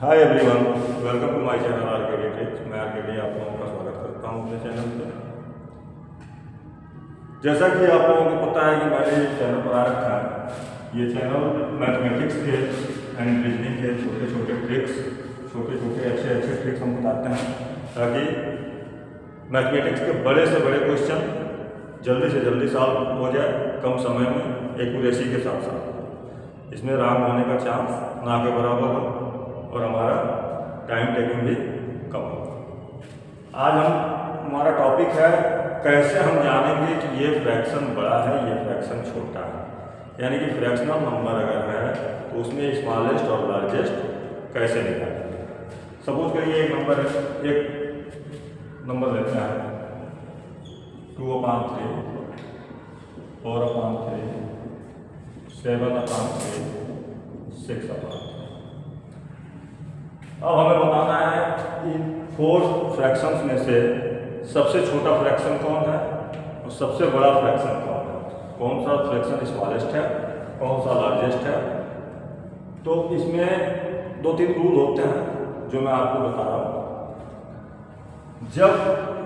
Hi everyone, welcome to my channel RKD tricks. मैं RKD आप लोगों का स्वागत करता हूं अपने चैनल पे। जैसा कि आप लोगों को पता है कि मैंने ये चैनल बना रखा है। ये चैनल मैथमेटिक्स के एंड रीजनिंग के छोटे छोटे ट्रिक्स, छोटे छोटे अच्छे ट्रिक्स हम बताते हैं ताकि मैथमेटिक्स के बड़े से बड़े क्वेश्चन जल्दी से जल्दी सॉल्व हो जाए कम समय में, एक्यूरेसी के साथ साथ। इसमें रॉन्ग होने का चांस ना के बराबर हो और हमारा टाइम टेकिंग भी कम हो। आज हमारा टॉपिक है कैसे हम जानेंगे कि ये फ्रैक्शन बड़ा है, ये फ्रैक्शन छोटा है। यानी कि फ्रैक्शनल नंबर अगर है तो उसमें स्मॉलेस्ट और लार्जेस्ट कैसे निकालेंगे। सपोज करिए एक नंबर लेते हैं 2/3, 4/3, 7/3, 6/3। अब हमें बताना है कि 4 फ्रैक्शंस में से सबसे छोटा फ्रैक्शन कौन है और सबसे बड़ा फ्रैक्शन कौन है। कौन सा फ्रैक्शन स्मॉलेस्ट है, कौन सा लार्जेस्ट है। तो इसमें 2-3 रूल होते हैं जो मैं आपको बता रहा हूँ। जब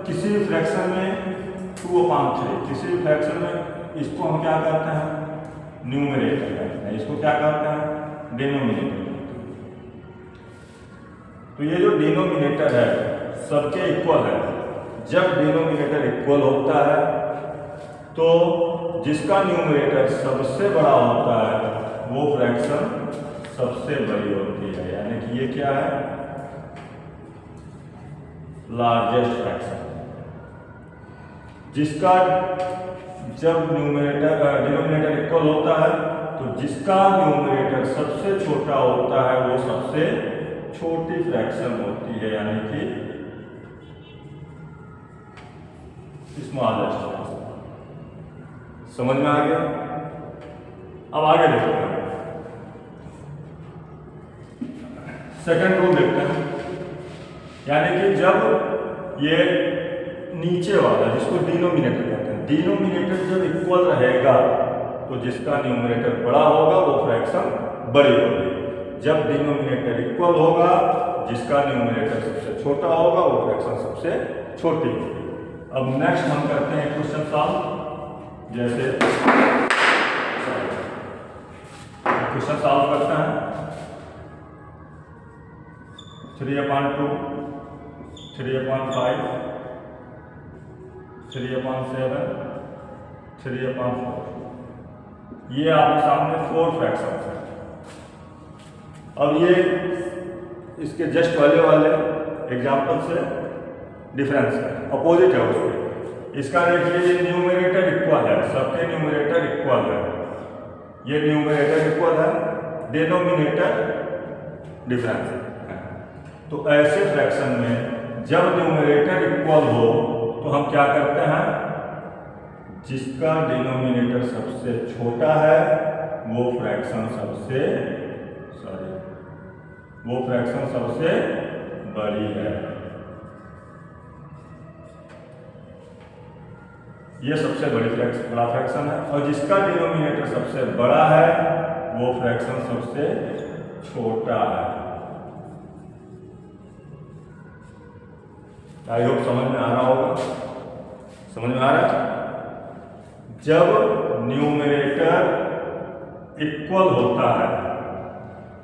किसी भी फ्रैक्शन में 2/3, किसी भी फ्रैक्शन में इसको हम क्या करते हैं, न्यूमरेटर कहते हैं। इसको क्या करते हैं, डिनोमिनेटर। तो ये जो डिनोमिनेटर है सबके इक्वल है। जब डिनोमिनेटर इक्वल होता है तो जिसका न्यूमरेटर सबसे बड़ा होता है वो फ्रैक्शन सबसे बड़ी होती है। यानी कि ये क्या है, लार्जेस्ट फ्रैक्शन। जिसका जब डिनोमिनेटर इक्वल होता है तो जिसका न्यूमरेटर सबसे छोटा होता है वो सबसे छोटी फ्रैक्शन होती है, यानी कि स्मॉलेस्ट फ्रैक्शन। समझ में आ गया। अब आगे देखते हैं, सेकंड रूल देखते हैं। यानी कि जब ये नीचे वाला जिसको डिनोमिनेटर कहते हैं, डिनोमिनेटर जब इक्वल रहेगा तो जिसका न्यूमरेटर बड़ा होगा वो फ्रैक्शन बड़ी होगी। जब डिनोमिनेटर इक्वल होगा जिसका न्यूमरेटर सबसे छोटा होगा वो फ्रैक्शन सबसे छोटी होगी। अब नेक्स्ट हम करते हैं क्वेश्चन सॉल्व। जैसे क्वेश्चन सॉल्व करते हैं 3/2, 3/5, 3/7, 3/4। ये आपके सामने 4 फ्रैक्शंस हैं। अब ये इसके जस्ट वाले एग्जाम्पल से डिफरेंस है, अपोजिट है उसके। इसका देखिए ये न्यूमरेटर इक्वल है, सबके न्यूमरेटर इक्वल है। ये न्यूमरेटर इक्वल है, डिनोमिनेटर डिफरेंस है। तो ऐसे फ्रैक्शन में जब न्यूमरेटर इक्वल हो तो हम क्या करते हैं, जिसका डिनोमिनेटर सबसे छोटा है वो फ्रैक्शन सबसे बड़ी है। ये सबसे बड़ा फ्रैक्शन है। और जिसका डिनोमिनेटर सबसे बड़ा है वो फ्रैक्शन सबसे छोटा है। आई होप समझ में आ रहा होगा। समझ में आ रहा है। जब न्यूमरेटर इक्वल होता है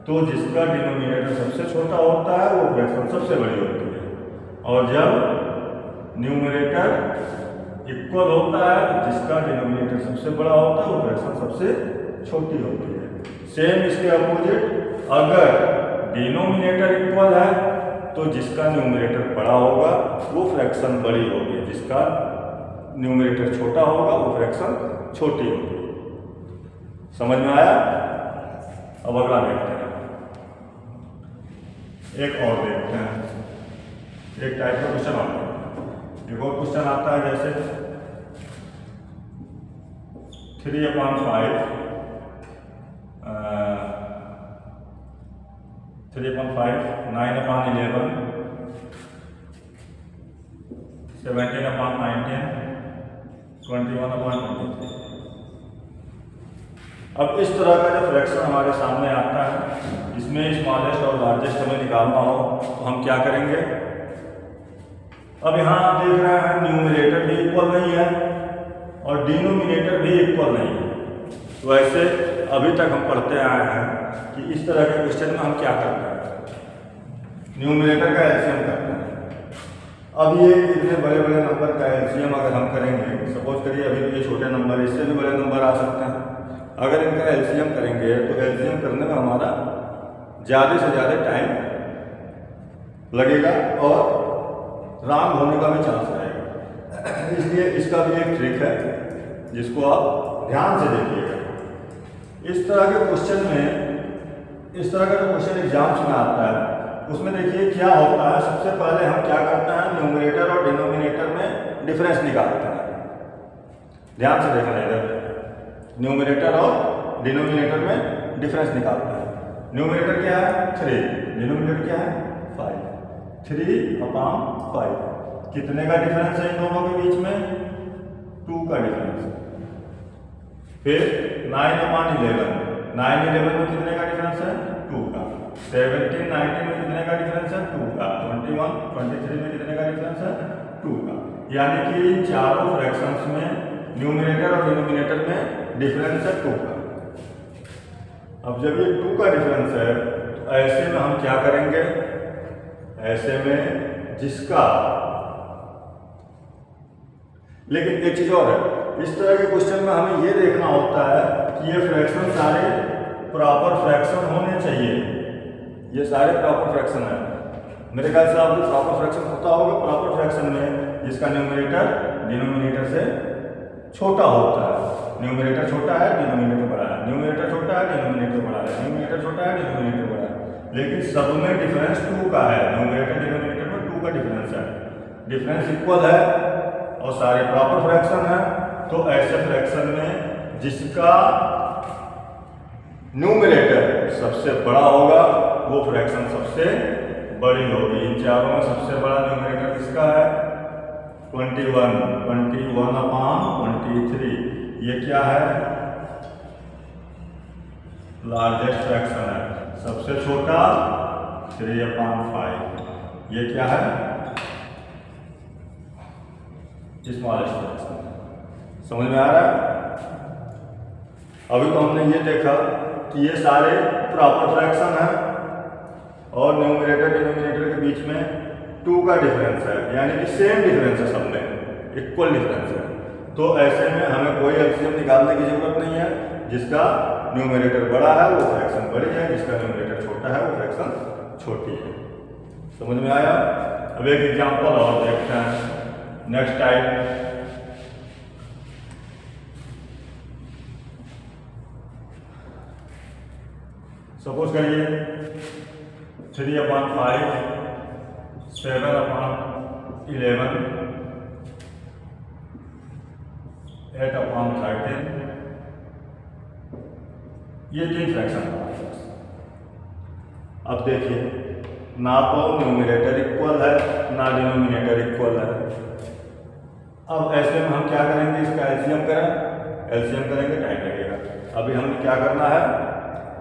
तो जिसका डिनोमिनेटर सबसे छोटा होता है वो फ्रैक्शन सबसे बड़ी होती है। और जब न्यूमरेटर इक्वल होता है तो जिसका डिनोमिनेटर सबसे बड़ा होता है वो फ्रैक्शन सबसे छोटी होती है। सेम इसके अपोजिट, अगर डिनोमिनेटर इक्वल है तो जिसका न्यूमरेटर बड़ा होगा वो फ्रैक्शन बड़ी होगी, जिसका न्यूमरेटर छोटा होगा वो फ्रैक्शन छोटी होगी। समझ में आया। अब अगला देखते हैं, एक और देखते हैं। एक टाइप का क्वेश्चन आता है, एक और क्वेश्चन आता है जैसे 3/5, 9/11, 17/19, 21/23। अब इस तरह का जब फ्रैक्शन हमारे सामने आता है इसमें स्मॉलेस्ट और लार्जेस्ट हमें निकालना हो तो हम क्या करेंगे। अब यहाँ आप देख रहे हैं न्यूमरेटर भी इक्वल नहीं है और डिनोमिनेटर भी इक्वल नहीं है। तो ऐसे अभी तक हम पढ़ते आए हैं कि इस तरह के क्वेश्चन में हम क्या करते हैं, न्यूमरेटर का एलसीएम करते हैं। अब ये इतने बड़े बड़े नंबर का एलसीएम अगर हम करेंगे, सपोज करिए अभी ये छोटे नंबर, इससे भी बड़े नंबर आ सकते हैं, अगर इनका एलसीएम करेंगे तो एलसीएम करने में हमारा ज़्यादा से ज़्यादा टाइम लगेगा और रॉन्ग होने का भी चांस रहेगा। इसलिए इसका भी एक ट्रिक है जिसको आप ध्यान से देखिएगा। इस तरह के क्वेश्चन में, इस तरह का जो क्वेश्चन एग्जाम्स में आता है उसमें देखिए क्या होता है। सबसे पहले हम क्या करते हैं, न्यूमरेटर और डिनोमिनेटर में डिफरेंस निकालते हैं। ध्यान से देखना इधर, न्यूमरेटर और डिनोमिनेटर में डिफरेंस निकालते हैं। न्यूमरेटर क्या है 3, डिनोमिनेटर क्या है 5, 3/5। कितने का डिफरेंस है इन दोनों के बीच में, 2 का डिफरेंस है। फिर 9/11, 9/11 में कितने का डिफरेंस है 2 का। 17, 19 में कितने का डिफरेंस है 2 का। 21, 23 में कितने का डिफरेंस है 2 का। यानी कि इन चारों फ्रैक्शंस में न्यूमरेटर और डिनोमिनेटर में डिफरेंस है 2 का। अब जब ये 2 का डिफरेंस है तो ऐसे में हम क्या करेंगे, ऐसे में जिसका, लेकिन एक चीज और है, इस तरह के क्वेश्चन में हमें ये देखना होता है कि ये फ्रैक्शन सारे प्रॉपर फ्रैक्शन होने चाहिए। ये सारे प्रॉपर फ्रैक्शन है। मेरे ख्याल से आपको प्रॉपर फ्रैक्शन होता होगा, प्रॉपर फ्रैक्शन में जिसका न्यूमरेटर डिनोमिनेटर से छोटा होता है। न्यूमरेटर छोटा है, डिनोमिनेटर बड़ा है, न्यूमरेटर छोटा है, डिनोमिनेटर बड़ा है, न्यूमरेटर छोटा है, डिनोमिनेटर बड़ा है। लेकिन सब में डिफरेंस 2 का है, न्यूमरेटर डिनोमिनेटर में 2 का डिफरेंस है, डिफरेंस इक्वल है और सारे प्रॉपर फ्रैक्शन है। तो ऐसे फ्रैक्शन में जिसका न्यूमरेटर सबसे बड़ा होगा वो फ्रैक्शन सबसे बड़ी होगी। इन चारों में सबसे बड़ा न्यूमरेटर किसका है 21, 21/23। ये क्या है, लार्जेस्ट फ्रैक्शन है। सबसे छोटा 3/5। ये क्या है, स्मॉलेस्ट फ्रैक्शन। समझ में आ रहा है। अभी तो हमने ये देखा कि ये सारे प्रॉपर फ्रैक्शन है और न्यूमरेटर डिनोमिनेटर के बीच में 2 का डिफरेंस है, यानी कि सेम डिफरेंस है, सब में इक्वल डिफरेंस है। तो ऐसे में हमें कोई एलसीएम निकालने की जरूरत नहीं है। जिसका न्यूमरेटर बड़ा है वो फ्रैक्शन बड़ी है, जिसका न्यूमरेटर छोटा है वो फ्रैक्शन छोटी है। समझ में आया। अब एक एग्जांपल और देखते हैं। नेक्स्ट टाइप, सपोज करिए 3/5, 7/11, 8/13। ये 3 फ्रैक्शन है। अब देखिए ना तो न्यूमरेटर इक्वल है ना डिनोमिनेटर इक्वल है। अब ऐसे में हम क्या करेंगे, इसका एलसीएम करें, एलसीएम करेंगे टाइम लगेगा। अभी हमें क्या करना है,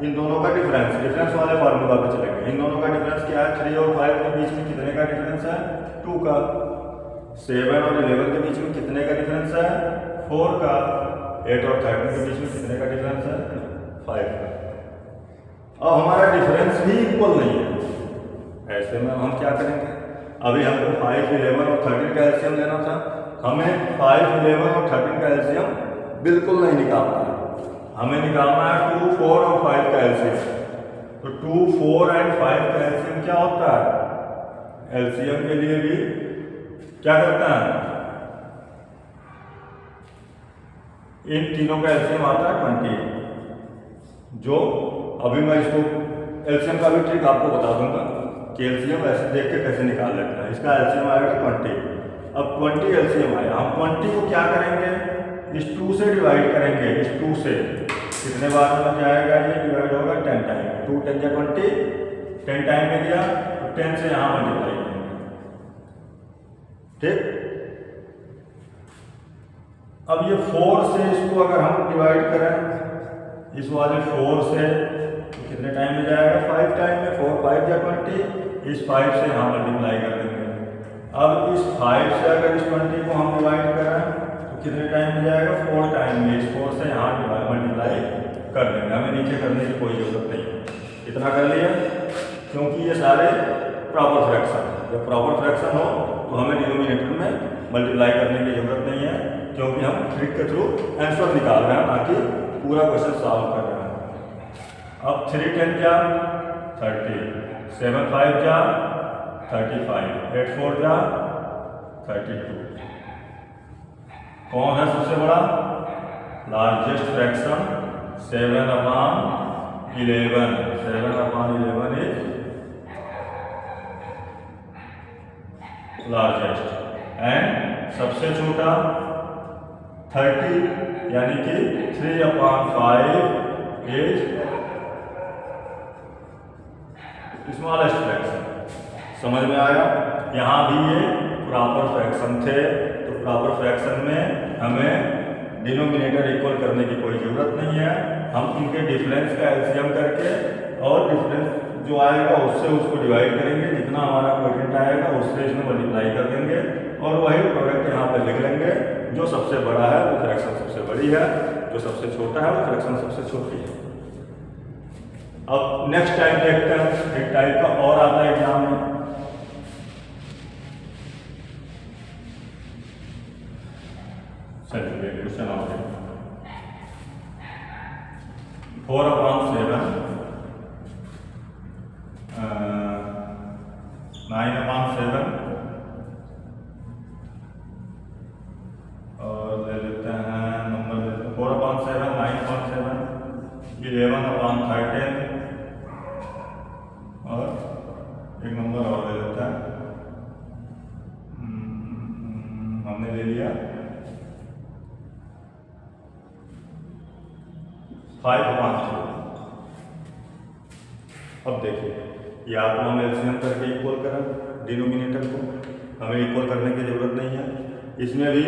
इन दोनों का डिफरेंस वाले फार्मूला पे चलेंगे। इन दोनों का डिफरेंस क्या है, 3 और 5 के बीच में कितने का डिफरेंस है 2 का। 7 और 11 के बीच में कितने का डिफरेंस है 4 का। 8 और 13 के बीच में कितने का डिफरेंस है 5 का। अब हमारा डिफरेंस भी इक्वल नहीं है। ऐसे में हम क्या करेंगे, अभी हमको 5, 11 और 13 का एलसीएम लेना था। हमें 5, 11 और 13 का एलसीएम बिल्कुल नहीं निकालना है। हमें निकालना है 2, 4 और 5 का एलसीएम। तो 2, 4 एंड 5 का एलसीएम क्या होता है, एलसीएम के लिए भी क्या करता है, इन तीनों का एलसीएम आता है 20। जो अभी मैं इसको एलसीएम का भी ट्रिक आपको बता दूंगा कि एलसीएम ऐसे देख के कैसे निकाल लेते हैं। इसका एलसीएम आएगा 20। अब 20 एलसीएम आया, हम 20 को क्या करेंगे, इस 2 से डिवाइड करेंगे। इस 2 से कितने बार में बन जाएगा, ये डिवाइड होगा 10 टाइम। 2 10 या 20, 10 टाइम में दिया तो 10 से यहाँ मल्टीप्लाई करेंगे। ठीक। अब ये 4 से इसको अगर हम डिवाइड करें, इस वाले 4 से तो कितने टाइम में जाएगा? 5 टाइम में। 4 5 या 20, इस 5 से यहाँ मल्टीप्लाई कर देंगे। अब इस 5 से अगर इस 20 को हम डिवाइड करें तो कितने टाइम में जाएगा? 4 टाइम में। इस 4 से यहाँ मल्टीप्लाई कर देंगे, हमें नीचे करने की कोई जरूरत नहीं है। इतना कर लिया, क्योंकि ये सारे प्रॉपर फ्रैक्शन है। जब प्रॉपर फ्रैक्शन हो तो हमें डिनोमिनेटर में मल्टीप्लाई करने की जरूरत नहीं है, क्योंकि हम ट्रिक के थ्रू आंसर निकाल रहे हैं, ना कि पूरा क्वेश्चन सॉल्व कर रहे हैं। अब 3 10 जा 30, 7 5 जा 35, 8 4 जा 32। कौन है सबसे बड़ा? Largest fraction 7/11। 7/11 is largest. And सबसे छोटा 30, यानी कि 3/5 इज स्मॉलेस्ट फ्रैक्शन। समझ में आया? यहाँ भी ये प्रॉपर फ्रैक्शन थे, तो प्रॉपर फ्रैक्शन में हमें डिनोमिनेटर इक्वल करने की कोई ज़रूरत नहीं है। हम इनके डिफरेंस का एलसीएम करके और डिफरेंस जो आएगा उससे उसको डिवाइड करेंगे, जितना हमारा क्वोटिएंट आएगा उससे इसमें मल्टीप्लाई कर देंगे और वही प्रोडक्ट यहाँ पे लिख लेंगे। जो सबसे बड़ा है वो फ्रैक्शन सबसे बड़ी है, जो सबसे छोटा है वो फ्रैक्शन सबसे छोटी है। अब नेक्स्ट टाइप देखते हैं, एक टाइप का और आता है एग्जाम में। चलिए क्वेश्चन आ गया। 4/7, 9/7 और ले लेते हैं नंबर 4/7, 9/7, 11/13 और एक नंबर और ले लेते हैं। हमने ले लिया 5/3। अब देखिए, या तो हम एलसीएम करके इक्वल करें डिनोमिनेटर को, हमें इक्वल करने की जरूरत नहीं है। इसमें भी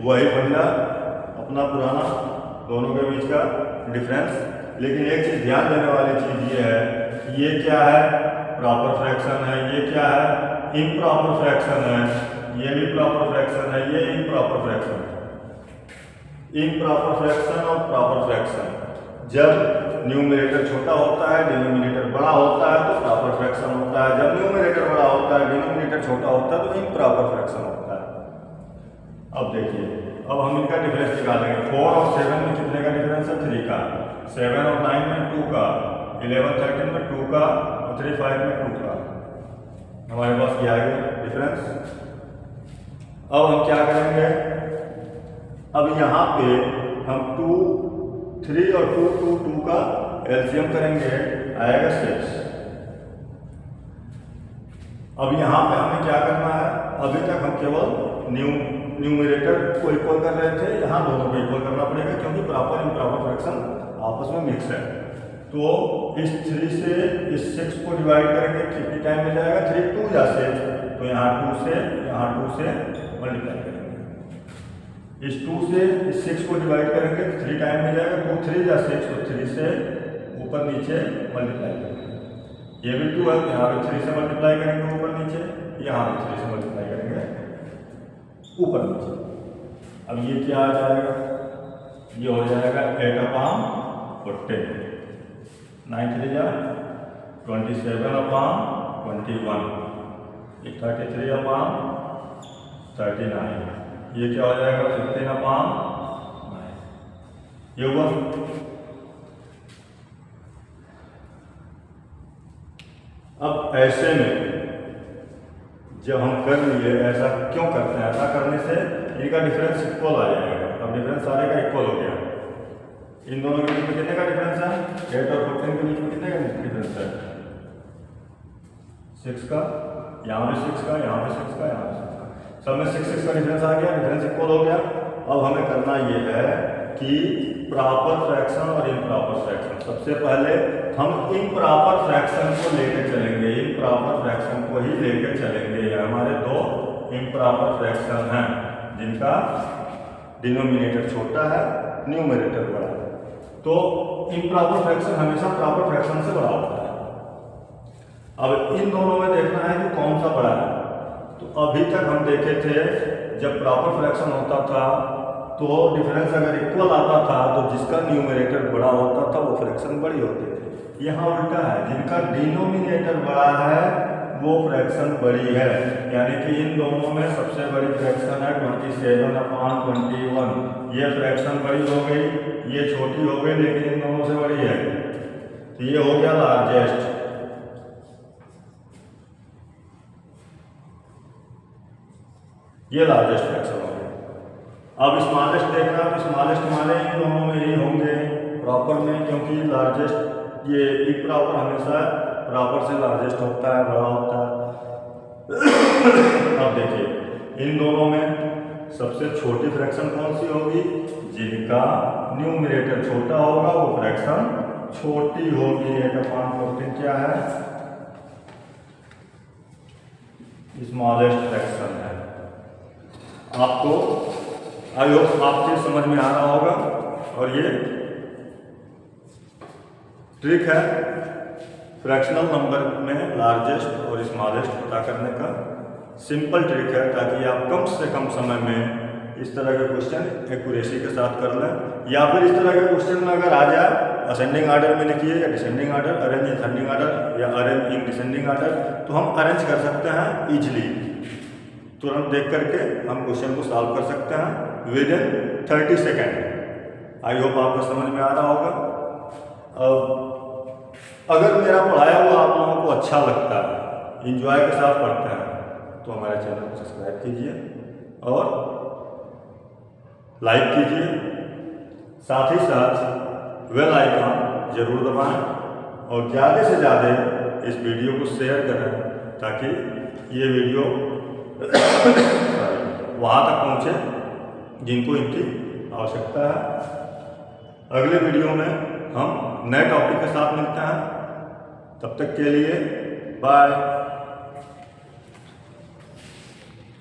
वही फंडा अपना पुराना, दोनों के बीच का डिफरेंस। लेकिन एक चीज़ ध्यान देने वाली चीज़ ये है कि ये क्या है? प्रॉपर फ्रैक्शन है। ये क्या है? इम्प्रॉपर फ्रैक्शन है। ये भी प्रॉपर फ्रैक्शन है, ये इम्प्रॉपर फ्रैक्शन है। इम्प्रॉपर फ्रैक्शन और प्रॉपर फ्रैक्शन, जब न्यूमरेटर छोटा होता है, डिनोमिनेटर बड़ा होता है तो प्रॉपर फ्रैक्शन होता है। जब न्यूमरेटर बड़ा होता है, डिनोमिनेटर छोटा होता है तो इम्प्रॉपर फ्रैक्शन होता है। अब देखिए, अब हम इनका डिफरेंस निकालेंगे। 4 और 7 में कितने का डिफरेंस है? 3 का। 7 और 9 में 2 का। 11 13 में 2 का और 3 5 में 2 का। हमारे पास क्या है डिफरेंस? अब हम क्या करेंगे? अब यहाँ पे हम 2 3 और 2 2 2 का एलसीएम करेंगे, आएगा 6। अब यहाँ पे हमें क्या करना है? अभी तक हम केवल न्यूमरेटर को इक्वल कर रहे थे, यहाँ दोनों को इक्वल करना पड़ेगा, क्योंकि प्रॉपर इम्प्रॉपर फ्रैक्शन आपस में मिक्स है। तो इस 3 से इस 6 को डिवाइड करेंगे, कितनी टाइम में जाएगा? 3 2 या 6, तो यहाँ 2 से मल्टीप्लाई करेंगे। इस 2 से इस 6 को डिवाइड करेंगे तो 3 टाइम में जाएगा। 2 3 या 6, तो 3 से ऊपर नीचे मल्टीप्लाई करेंगे। ये भी 2 है तो यहाँ पे 3 से मल्टीप्लाई करेंगे ऊपर नीचे, यहाँ पे 3 से मल्टीप्लाई करेंगे ऊपर नीचे। अब ये क्या आ जाएगा? ये हो जाएगा 8/14। 9 3 जा 27/21, 33/39। ये क्या हो जाएगा? 15/9। ये हुआ। अब ऐसे में जब हम कर लिए, ऐसा क्यों करते हैं? ऐसा करने से इनका डिफरेंस इक्वल आ जाएगा। अब डिफरेंस सारे का इक्वल हो गया। इन दोनों के बीच में कितने का डिफरेंस है? 8 और 14 के बीच में कितने का डिफरेंस है? 6 का। यहाँ पे 6 का, यहाँ पे 6 का, यहाँ पे 6 का, सब में 6 6 का डिफरेंस आ गया, डिफरेंस इक्वल हो गया। अब हमें करना ये है कि प्रॉपर फ्रैक्शन और इम्प्रॉपर फ्रैक्शन, सबसे पहले हम इम्प्रॉपर फ्रैक्शन को लेकर चलेंगे। इम्प्रॉपर फ्रैक्शन को ही लेकर चलेंगे। ये हमारे 2 इम्प्रॉपर फ्रैक्शन हैं, जिनका डिनोमिनेटर छोटा है, न्यूमरेटर बड़ा है। तो इम्प्रॉपर फ्रैक्शन हमेशा प्रॉपर फ्रैक्शन से बड़ा होता है। अब इन दोनों में देखना है कि कौन सा बड़ा है। तो अभी तक हम देखे थे जब प्रॉपर फ्रैक्शन होता था तो डिफरेंस अगर इक्वल आता था तो जिसका न्यूमरेटर बड़ा होता था वो फ्रैक्शन बड़ी होती थी। यहाँ उल्टा है, जिनका डिनोमिनेटर बड़ा है वो फ्रैक्शन बड़ी है। यानी कि इन दोनों में सबसे बड़ी फ्रैक्शन है 27/21। ये फ्रैक्शन बड़ी हो गई, ये छोटी हो गई, लेकिन इन दोनों से बड़ी है। तो ये हो गया लार्जेस्ट। ये लार्जेस्ट फ्रैक्शन हो गया। अब स्मॉलेस्ट देखना, तो स्मॉलेस्ट माने इन दोनों में ही होंगे प्रॉपर में, क्योंकि लार्जेस्ट ये इम्प्रॉपर हमेशा प्रॉपर से लार्जेस्ट होता है, बड़ा होता है। अब देखिए इन दोनों में सबसे छोटी फ्रैक्शन कौन सी होगी? जिनका न्यूमरेटर छोटा होगा वो फ्रैक्शन छोटी होगी। 8/14 क्या है? स्मॉलेस्ट फ्रैक्शन है। आपको आई होप आपके समझ में आ रहा होगा। और ये ट्रिक है फ्रैक्शनल नंबर में लार्जेस्ट और स्मॉलेस्ट पता करने का। सिंपल ट्रिक है ताकि आप कम से कम समय में इस तरह के क्वेश्चन एक्यूरेसी के साथ कर लें। या फिर इस तरह के क्वेश्चन में अगर आ जाए असेंडिंग ऑर्डर में लिखिए या descending order, arrange in ascending order या अरेंज इन डिसेंडिंग ऑर्डर, तो हम अरेंज कर सकते हैं इजीली। तुरंत देख करके हम क्वेश्चन को सॉल्व कर सकते हैं with in 30 second. I hope आपको समझ में आ रहा होगा। अगर मेरा पढ़ाया हुआ आप लोगों को अच्छा लगता है, इंजॉय के साथ पढ़ते हैं, तो हमारे चैनल को सब्सक्राइब कीजिए और लाइक कीजिए। साथ ही साथ बेल आइकन जरूर दबाएं और ज़्यादा से ज़्यादा इस वीडियो को शेयर करें ताकि ये वीडियो वहाँ तक पहुँचे जिनको इनकी आवश्यकता है। अगले वीडियो में हम नए टॉपिक के साथ मिलते हैं। तब तक के लिए बाय।